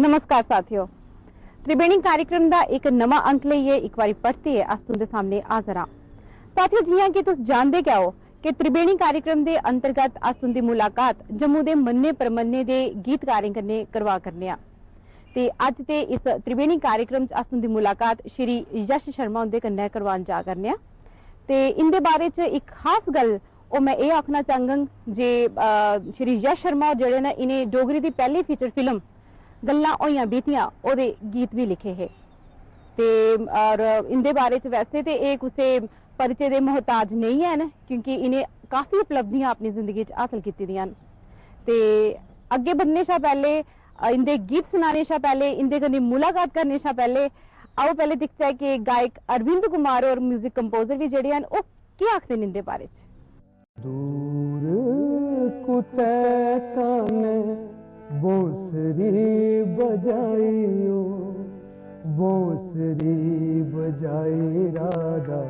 नमस्कार साथियों, त्रिवेणी कार्यक्रम का एक नवा अंक लेइए एक बार परतियै अस तुंदे सामने हाजिर हां। साथियों, जियां कि तुस जानदे क्या हो कि त्रिवेणी कार्यक्रम के अंतर्गत अस तुंदी मुलाकात जम्मू के मन्ने परमन्ने दे गीतकारें कन्नै करवा करने आं ते अज्ज दे इस त्रिवेणी कार्यक्रम च अस तुंदी मुलाकात श्री यश शर्मा हुंदे कन्नै करवान जा करने आं ते इंदे बारे च एक खास गल और मैं ये आखना चाहंग जे श्री यश शर्मा जेहड़े ने इन्हें डोगरी की पहली फीचर फिल्म गल्लां होइयां बीतियां ओदे गीत भी लिखे है ते और इंदे बारे च वैसे ते ये कुसै परिचय दे मोहताज नहीं है क्योंकि इन्हें काफी उपलब्धियां अपनी जिंदगी च हासिल की दियां ते अगे बढ़ने शा पहले इंदे गीत सुनाने शा पहले इंदे कन्नै मुलाकात करने शा पहले आओ पहले दिखचै कि गायक अरविंद कुमार और म्यूजिक कंपोजर भी जेहड़े हैं ओह केह् आखदे न इंदे बारे च। दूर कुतै काने बोसरी बजाइयो, बोसरी बजाई राधा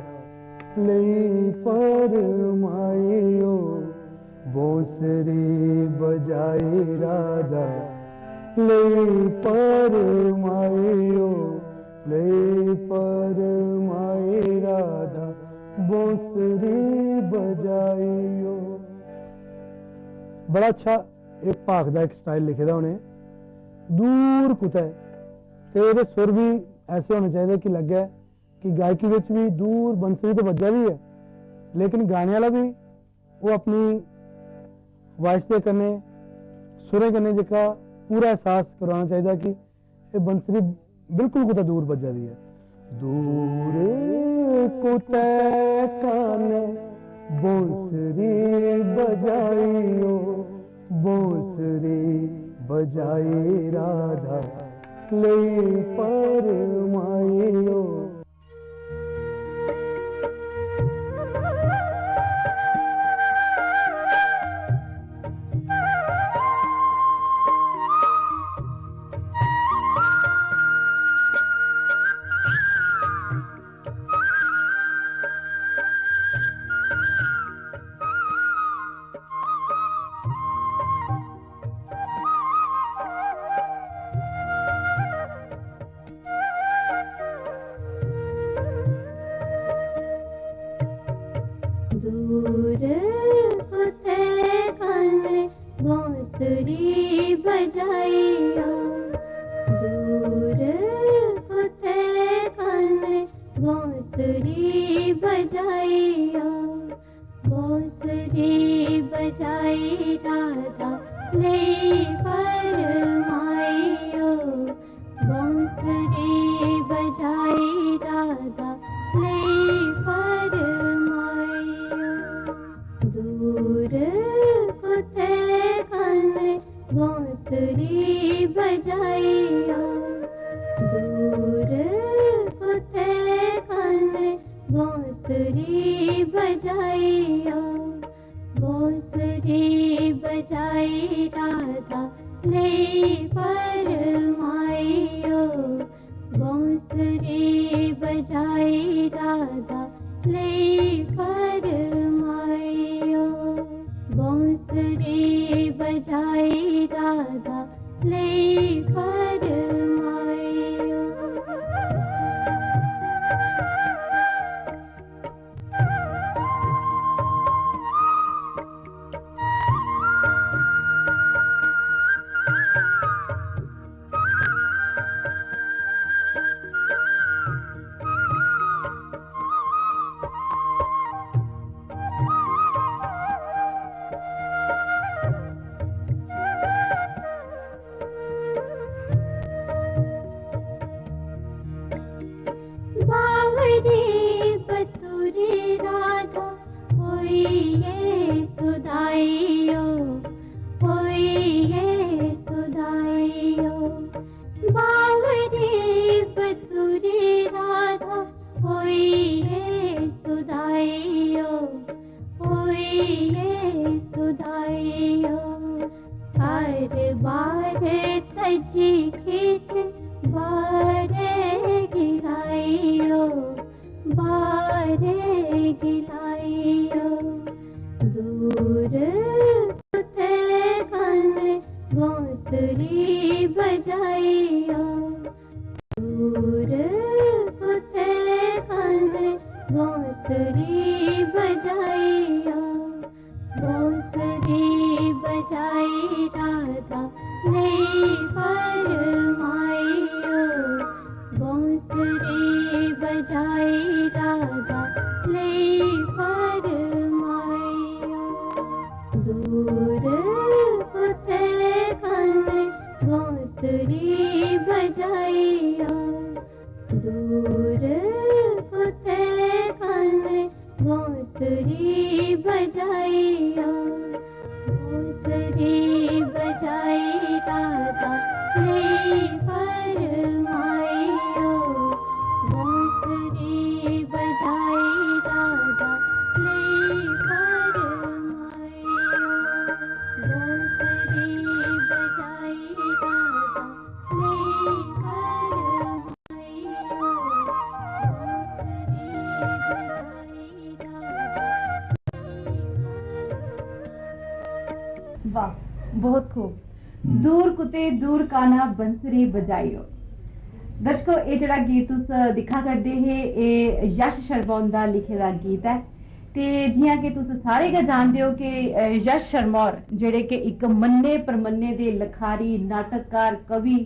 लई परमाइयो, बोसरी बजाई राधा लई परमाइयो, लई परमाई राधा बोसरी बजाइयो। बड़ा अच्छा एक भाग का एक स्टाइल लिखे दा उन्हें, दूर कुतै ते एहदे सुर भी ऐसे होने चाहिए कि लगे कि गायकी विच भी दूर बंसरी तो बजा भी है लेकिन गाने वाला भी वो अपनी वॉइस के कन्नै सुरें कन्नै जेह्का पूरा एहसास करवाना चाहिए कि ये बंसरी बिल्कुल कुतै दूर बजा दी है। दूर कुतै काने बोसरी बजाइयो, बोसरी बजाई राधा लई परमाइयो। दूर कुतै काने बांसुरी बजाइयो, दूर कुतै काने बांसुरी बजाइयो, बांसुरी बजाई राधा लई परमाइयो, बांसुरी बजाई राधा लई परमाइयो। दूर कुतै काने बांसुरी बजाइयो, दूर कुतै काने बांसुरी बजाइयो, बांसुरी बजाई राधा लई परमाइयो, बांसुरी बजाई राधा लई परमाइयो, बांसुरी बजाई राधा लई परमाइयो। बजाई राधा ले फरमाइयो दूर कुते कने बांसुरी बजाइयो दूर कुते कने बांसुरी बजाइयो बांसुरी बजाई राधा ले फरमाइयो बांसुरी बजाई राधा ले फरमाइयो बांसुरी बजाई राधा ले फरमाइयो बांसुरी बजाई राधा। वाह, बहुत खूब। दूर कुते दूर काना बंसरी बजाइयो। दर्शकों, ये जड़ा गीत तुस दिखा करदे हे ये यश शर्मा दा लिखे दा गीत है ते जियां कि तुस सारे गै जानदे हो कि यश शर्मा जेड़े कि इक मन्ने परमन्ने दे लखारी नाटककार कवि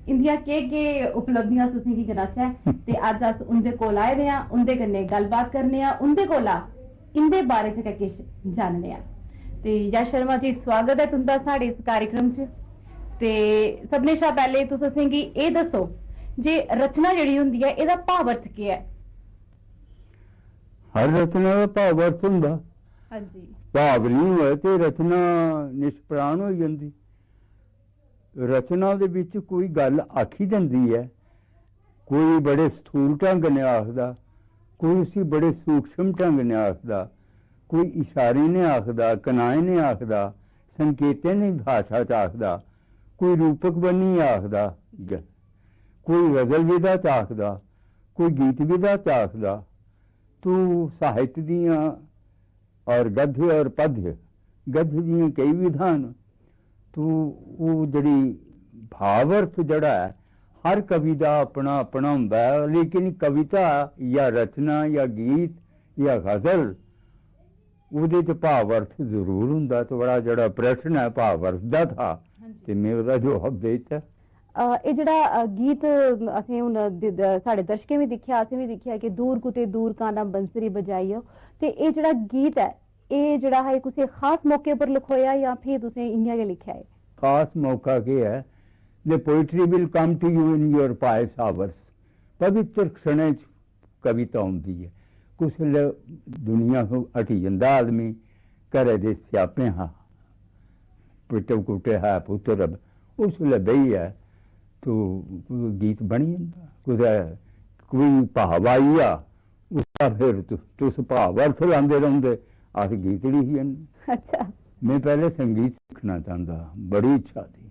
इंदियां केह् उपलब्धियां तुसें गी गनाचै ते अज्ज अस उंदे कोल आए दे आं, उंदे कन्नै गल्लबात करने आं, उंदे कोला इंदे बारे च गै किश जानने आं। ते यश शर्मा जी, स्वागत है तुंदा साढ़े इस कार्यक्रम च। ते सबने शा पैह्ले तुस असेंगी एह् दस्सो जे रचना जेह्ड़ी होंदी है एह्दा भावर्थ केह् है? हर रचना का भावर्थ होंदा। हाँ जी। भाव नहीं होए तो रचना निष्प्राण हो जाती। रचना दे विच कोई गल आखी जाती है, कोई बड़े स्थूल ढंग ने आखदा, कोई उसी बड़े सूक्ष्म ढंग ने आखदा, कोई इशारे ने आखदा, कनाए ने आखदा, संकेतें ने भाषा च आखदा, कोई रूपक बनी आखदा, कोई गजल विधा च आखदा, कोई गीत विधा च आखदा। तो साहित्य दियां और गद्य और पद्य गद्य दियां कई विधान। तो वो जड़ी भावर्थ जड़ा है हर कवि का अपना अपना हुंदा है, लेकिन कविता या रचना या गीत या गजल ਉਹਦੇ ਚ ਭਾਵ-ਅਰਥ ਜ਼ਰੂਰ ਹੁੰਦਾ। ਤੁਹਾਡਾ ਜਿਹੜਾ ਪ੍ਰਸ਼ਨ ਹੈ ਭਾਵ-ਅਰਥ ਦਾ ਥਾ ਤੇ ਮੈਂ ਉਹਦਾ ਜਵਾਬ ਦੇ ਦਿੱਤਾ। ਇਹ ਜਿਹੜਾ ਗੀਤ ਅਸੀਂ ਹੁਣ ਸਾਡੇ ਦਰਸ਼ਕਾਂ ਵੀ ਦੇਖਿਆ, ਅਸੀਂ ਵੀ ਦੇਖਿਆ ਕਿ ਦੂਰ ਕੁਤੇ ਦੂਰ ਕਾਨਾ ਬੰਸਰੀ ਬਜਾਈਓ, ਤੇ ਇਹ ਜਿਹੜਾ ਗੀਤ ਹੈ ਇਹ ਜਿਹੜਾ ਹੈ ਕਿਸੇ ਖਾਸ ਮੌਕੇ ਪਰ ਲਿਖੋਇਆ ਜਾਂ ਫਿਰ ਤੁਸੀਂ ਇੰਨੀਆਂ ਕੇ ਲਿਖਿਆ ਹੈ? ਖਾਸ ਮੌਕਾ ਕੀ ਹੈ? The poetry will come to you in your pious hours। ਪਵਿੱਤਰ क्षण ਕਵਿਤਾ ਹੁੰਦੀ ਹੈ। कुछ दुनिया को हटी जाता आदमी, घरे दे स्यापे हाँ पिटे कुटे है पुत्र उस वे बही है तो गीत बनी जाता। कुछ कोई भाव आई आ उसका फिर तुस भाव अर्थ लाते रहोगे, अस गीत लिखी जाने। अच्छा। मैं पहले संगीत सीखना चाहता, बड़ी इच्छा थी,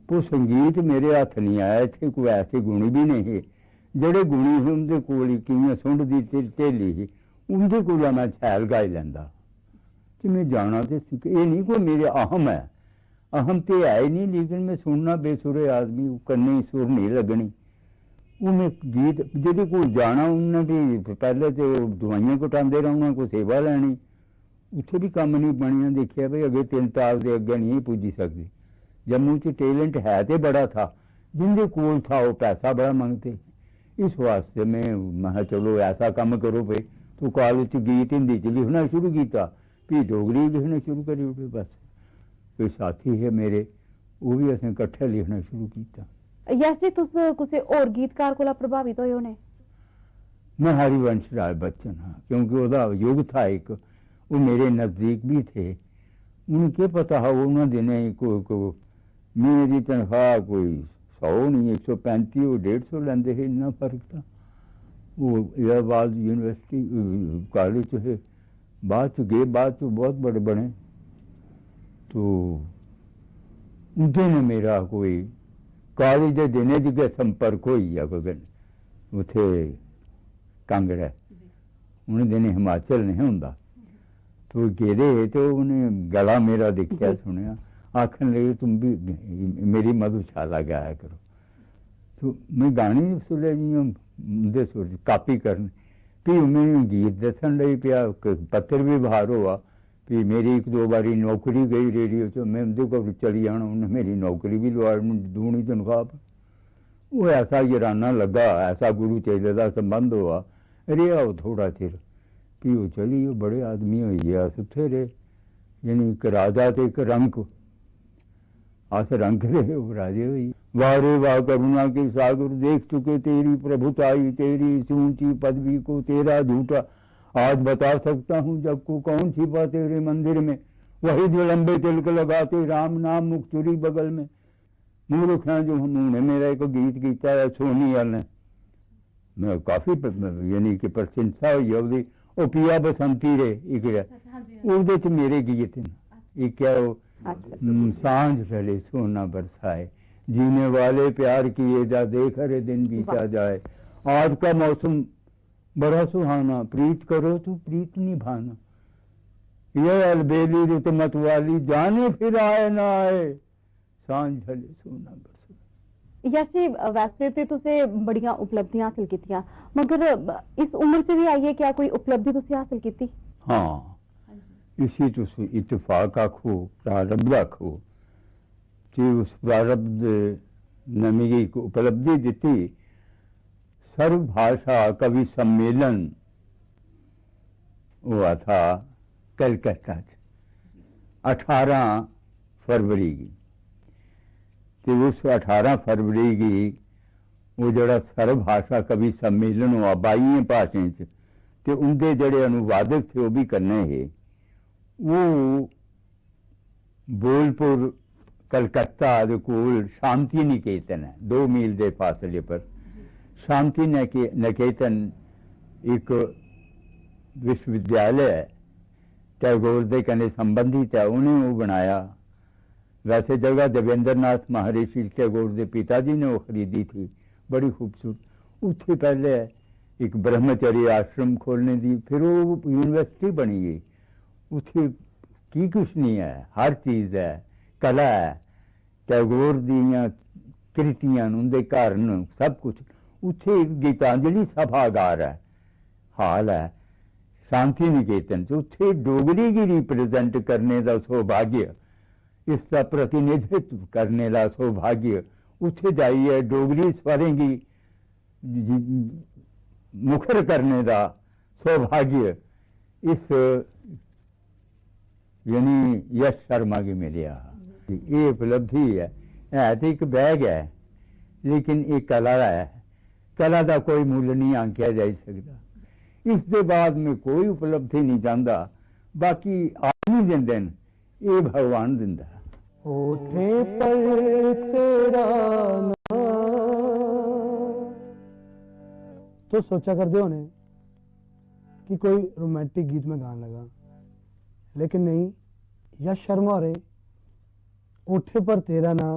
वो संगीत मेरे हाथ नहीं आया। इतने कोई ऐसे गुणी भी नहीं ਜਿਹੜੇ ਗੁਣੀ ਸੀ ਉਹਦੇ ਕੋਲ ਹੀ ਕਿਵੇਂ ਸੁੰਡ ਦੀ ਢੇਲੀ ਸੀ, ਉਹਦੇ ਕੋਲ ਮੈਂ ਛੈਲ ਗਾਈ ਲੈਂਦਾ ਤੇ ਮੈਂ ਜਾਣਾ ਤੇ ਇਹ ਨਹੀਂ ਕੋਈ ਮੇਰੇ ਅਹਮ ਹੈ, ਅਹਮ ਤੇ ਹੈ ਹੀ ਨਹੀਂ, ਲੇਕਿਨ ਮੈਂ ਸੁਣਨਾ ਬੇਸੁਰੇ ਆਦਮੀ ਕੰਨੇ ਸੁਰ ਨਹੀਂ ਲੱਗਣੀ। ਉਹ ਮੈਂ ਗੀਤ ਜਿਹਦੇ ਕੋਲ ਜਾਣਾ ਉਹਨਾਂ ਦੀ ਪਹਿਲੇ ਤੇ ਦਵਾਈਆਂ ਘਟਾਉਂਦੇ ਰਹਿਣਾ, ਕੋਈ ਸੇਵਾ ਲੈਣੀ, ਉੱਥੇ ਵੀ ਕੰਮ ਨਹੀਂ ਬਣਿਆ। ਦੇਖਿਆ ਵੀ ਅੱਗੇ 3 ਸਾਲ ਦੇ ਅੱਗੇ ਨਹੀਂ ਪੁੱਜੀ ਸਕਦੀ। जम्मू च टैलेंट है तो बड़ा था, जिंदे कोल था वो पैसा बड़ा मंगते। इस वास्ते मैं चलो ऐसा काम करो भाई, तो कॉलेज गीत हिंदी च लिखना शुरू किया, भी डोगरी लिखना शुरू करी उठे। बस कोई साथी है मेरे, वो भी असें कट्ठे लिखना शुरू किया। यश जी, तुस कुछ और गीतकार को प्रभावित होए होने? मैं हरिवंश राय बच्चन हाँ, क्योंकि वह युग था एक, वो मेरे नज़दीक भी थे। उन्हें क्या पता है उन्होंने दिने को मेरी तनख्वाह कोई 100 नहीं 135 वो 150 लेंदे है, इतना फर्क था। वो इलाहाबाद यूनिवर्सिटी कॉलेज है, बाद च गए, बाद च बहुत बड़े बने। तो उनके ने मेरा कोई कॉलेज के दिने च संपर्क हो कोई उथे कांगड़ा, उन्हें दिने हिमाचल नहीं होंदा। तो गेरे तो उन्हें गला मेरा देखा सुनिया, आखन लगे तुम भी मेरी मधुशाला गाया करो। तो मैं गाने सुले जी सुर कापी करने, भी मैंने गीत दसन लगी पिया, पत्र भी बाहर हुआ भी मेरी 1-2 बारी नौकरी गई रेडियो च, मैं उनके को चली जाना, उन्हें मेरी नौकरी भी लवा दूनी तनख्वाह। वो ऐसा यराना लगा, ऐसा गुरु चेले का संबंध हुआ, ਰਿਹਾ ਉਹ ਥੋੜਾ ਚਿਰ कि वो चली वो बड़े आदमी हो गया उत्थे रहे यानी एक राजा ते एक रंक अस रंक रहे वो राजे हुई वारे वाह करुणा के सागर देख चुके तेरी प्रभुताई तेरी ऊंची पदवी को तेरा झूठा आज बता सकता हूँ जब को कौन छिपा तेरे मंदिर में वही जो लंबे तिलक लगाते राम नाम मुख चुरी बगल में मूर्ख हैं जो उन्होंने मेरा एक गीत गीता है सोनी वाले मैं काफी यानी कि प्रशंसा हुई है ਉਹ ਪੀਆ ਬਸੰਤੀ ਰੇ ਇੱਕ ਉਹਦੇ ਚ ਮੇਰੇ ਗੀਤ ਨੇ ਇੱਕ ਹੈ ਉਹ सांझ रले सोना बरसाए जीने वाले प्यार किए जा देख हरे दिन बीता जाए आज का मौसम बड़ा सुहाना प्रीत करो तो प्रीत निभाना ये अलबेली रुत मतवाली जाने फिर आए ना आए सांझ रले सोना बरसाए यश जी वैसे तो तुसे बड़ियां उपलब्धियां हासिल कीतियां मगर इस उम्र से भी आई है क्या कोई उपलब्धि तुसे हासिल की? हाँ इसी तो इतफाक आखो प्रारब्ध आखो कि उस प्रारब्ध ने मेरी एक उपलब्धि दी सर्व भाषा कवि सम्मेलन हुआ था कलकत्ता 18 फरवरी की तो उस 18 फरवरी की वो जड़ा सर्व भाषा कवि सम्मेलन हुआ 22 भाषाएं तो उनके जड़े अनुवादक थे वो भी करने है वो बोलपुर कलकत्ता दे कोल शांति निकेतन है 2 मील के फासले पर शांति निकेतन एक विश्वविद्यालय है टैगोर दे कने संबंधित है उन्हें वो बनाया वैसे जगह देवेंद्र नाथ महर्षि टैगोर के पिताजी ने वो खरीदी थी बड़ी खूबसूरत उत्थे पहले एक ब्रह्मचर्य आश्रम खोलने की फिर वो यूनिवर्सिटी बनी गई उत्थे की कुछ नहीं है हर चीज़ है कला है टैगोर दियां कृतियां उनके घर सब कुछ उत्थे गीतांजलि सभागार है हाल है शांति निकेतन उत्थे डोगरी की रिप्रेजेंट करने का सौभाग्य इसका प्रतिनिधित्व करने का सौभाग्य उथे जाइए डोगरी स्वरें की मुखर करने का सौभाग्य इस यानी यश शर्मा की मिलिया ये उपलब्धि है तो एक बैग है लेकिन एक कला है कला का कोई मूल्य नहीं आंकिया जा सकता इसके बाद में कोई उपलब्धि नहीं चाहता बाकी आदमी देंदे ये भगवान दिंदा होठे पर तेरा तो सोचा करते होने कि कोई रोमांटिक गीत में गाने लगा लेकिन नहीं यश शर्मा रे ओठे पर तेरा ना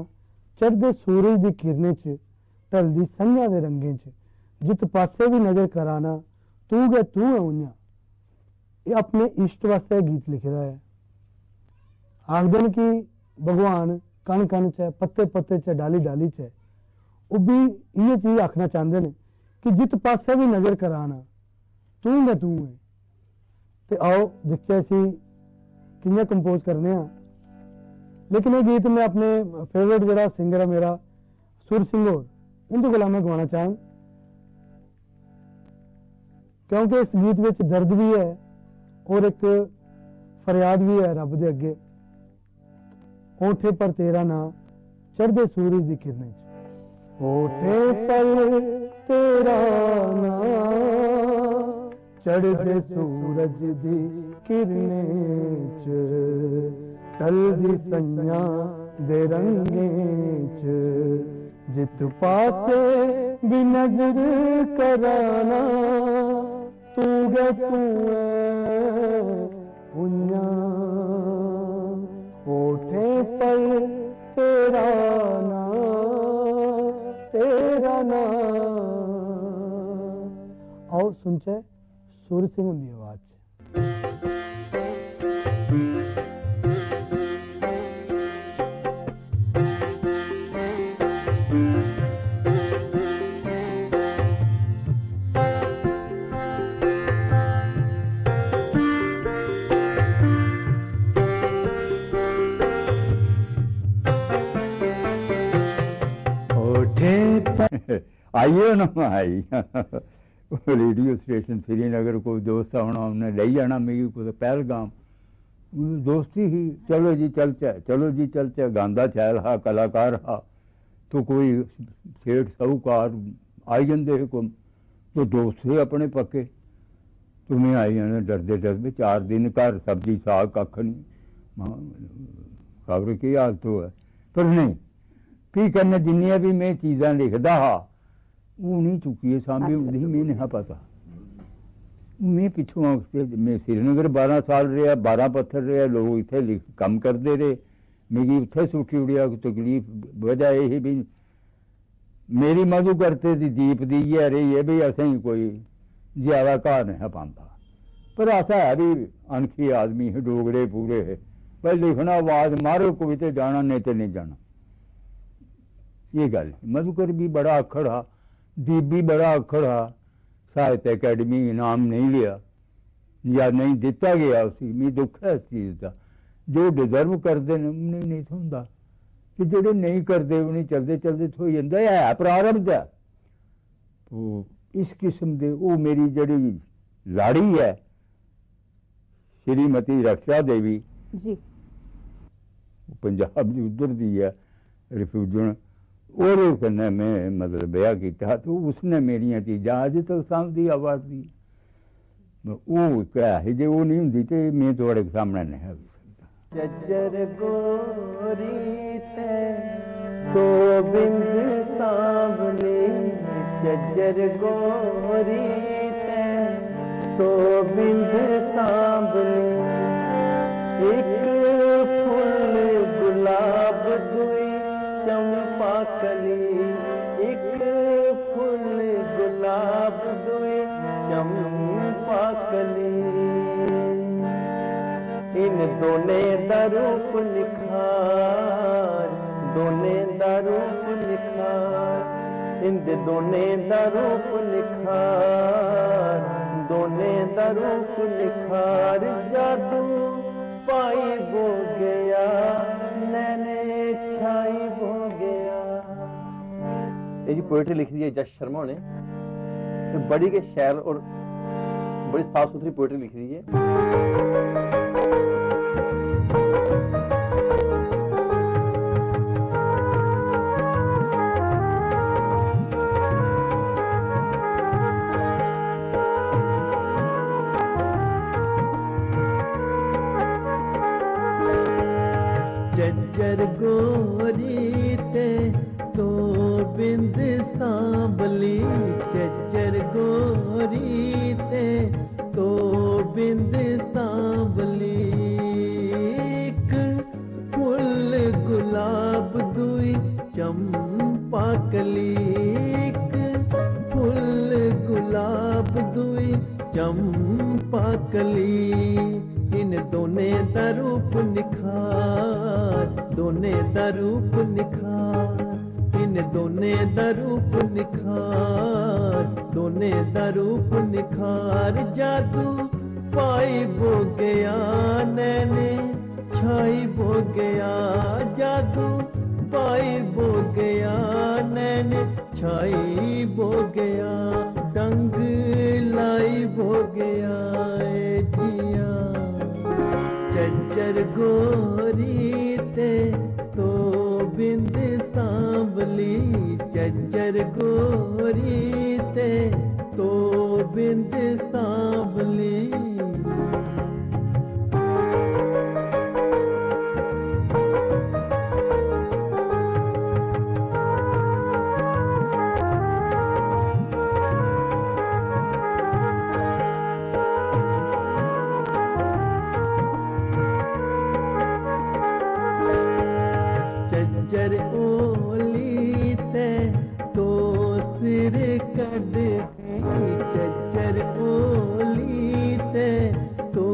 चढ़दे सूरज की किरने च ढलदी संझा दे रंगे च जित पासे भी नजर कराना तू गए तू है उन्या ये अपने इष्ट वास्ते गीत लिखे है आखदन की भगवान कण कण च पत्ते पत्ते च डाली डाली च वो भी ये चीज आखना चाहते हैं कि जित पासे भी नजर कराना तू है तू है ते आओ देखते असी कियां कंपोज करने लेकिन ये गीत मैं अपने फेवरेट जरा सिंगर है मेरा सुर सिंह होर उनके गला मैं गवाना चाहूँ क्योंकि इस गीत में दर्द भी है और एक फरियाद भी है रब दे अगे ओठे पर तेरा ना चढ़दे सूरज की किरने ओठे पर तेरा ना चढ़दे सूरज की किरने ढलदी संझा दे रंगे च जित पासे भी नजर कराना तू गे तू उन्या ओठे पर तेरा ना आओ सुनचे सूर सिंह की आवाज आइए ना आई रेडियो स्टेशन श्रीनगर कोई दोस्त आना उन्हें ले जाना मिगी कुछ पहलगाम दोस्ती ही चलो जी चलचे गांदा शैल हा कलाकार हा तो कोई सेठ साहूकार आई जाते तो दोस्त ही अपने पक्के तो मैं आई जाने डरदे 4 दिन घर सब्जी साग कख नहीं खबर की हालत है पर नहीं की करना जिन्नियां भी मैं चीज़ां लिखदा हा वो नहीं चुकी सामने उदी मैं नहीं पता मैं पिछों मैं श्रीनगर 12 साल रहा 12 पत्थर रहा लोग इतने लिख कम करते रहे मिगी उत्थे सुखी उड़िया तकलीफ वजह यही भी मेरी मधु करते दी दीप दी है रही है भी असें कोई ज्यादा घर नहीं पाता पर ऐसा है भी अनखी आदमी है डोगरे पूरे है भाई लिखना आवाज मारो कोई तो जाना नहीं तो नहीं जाना ये गल मधुकर भी बड़ा अखड़ हा दीप भी बड़ा अखड़ हा साहित्य अकैडमी इनाम नहीं लिया या नहीं दिता गया उसी मैं दुख है इस चीज़ का जो डिजर्व करते हैं उन्हें नहीं होंदा कि जो नहीं करते उन्हें चलते हो जाता है प्रारंभ है तो इस किस्म के वो मेरी जड़ी लाड़ी है श्रीमती रक्षा देवी जी पंजाब की उधर दी है रिफ्यूजन और कन्नै मैं मतलब ब्याह किया तो उसने मेरिया चीज़ा अज तक समझी आवाज दी वो क्या है जो वो नहीं होंगी तो मैं थोड़े सामने नहीं आ सकता चज्जर गोरी ते तो बिंद सांवली चज्जर गोरी ते तो बिंद सांवली एक फूल गुलाब दुई चंपा कली एक फूल गुलाब दुई चंपा कली इन दोने दा रूप निखार दोने दा रूप निखार इन दोने दा रूप निखार दोने दा रूप निखार जादू पाई हो गया नैने छाई हो गया। ये जी पोएट्री लिखी दी है जश शर्मा ने तो बड़ी के शैल और बड़ी साफ सुथरी पोएट्री लिखी दी है। चज्जर गोरी ते तो बिंद सांबली चज्जर गोरी ते तो बिंद सांबली एक फूल गुलाब दुई चंपा कली एक फूल गुलाब दुई चंपा कली इन दोने दा रूप निखार दोने दा रूप निखार इन दोने दा रूप निखार दोने दा रूप निखार जादू पाई हो गया नैने छाई हो गया जादू पाई हो गया नैने छाई हो गया डंग लाई हो गया ए जिया चज्जर गोरी ते तो बिंद सांवली चज्जर गोरी ते तो बिंद सांवली। चज्जर ओली ते तो सिर कद चज्जर ओली ते तो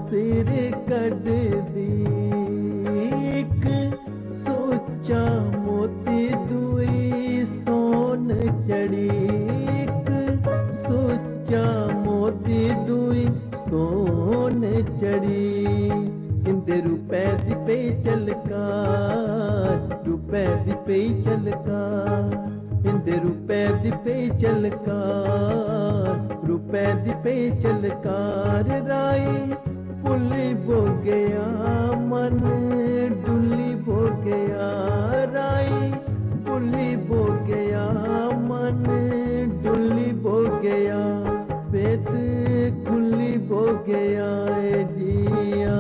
सिर कद दी एक सोचा मोती दुई सोन चढ़ी एक सोचा मोती दुई सोन चढ़ी इंदे रुपए दी पे चलकार रुपए दी पे चलकार इंदे रुपए दी पे चलकार चलदी पे चलकार राई पुली बो गया मन डुली बो गया राई पुली बो गया मन डुली बो गया पेट खुली बो गया ए जिया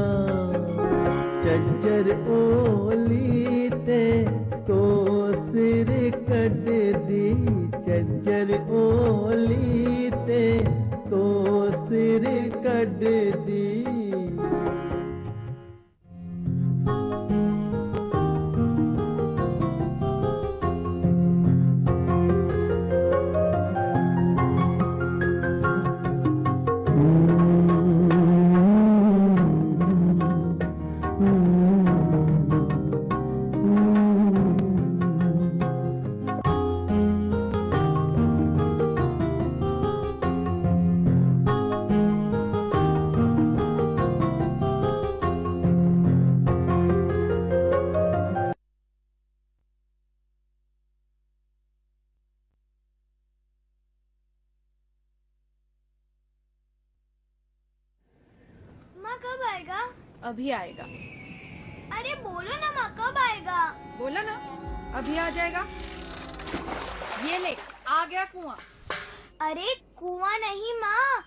चज्जर ओली ते तो सिर कट दी चज्जर ओली ते तो सिर कट दी माँ कब आएगा? अभी आएगा। अरे बोलो ना माँ कब आएगा? बोला ना अभी आ जाएगा। ये ले आ गया कुआं। अरे कुआं नहीं माँ,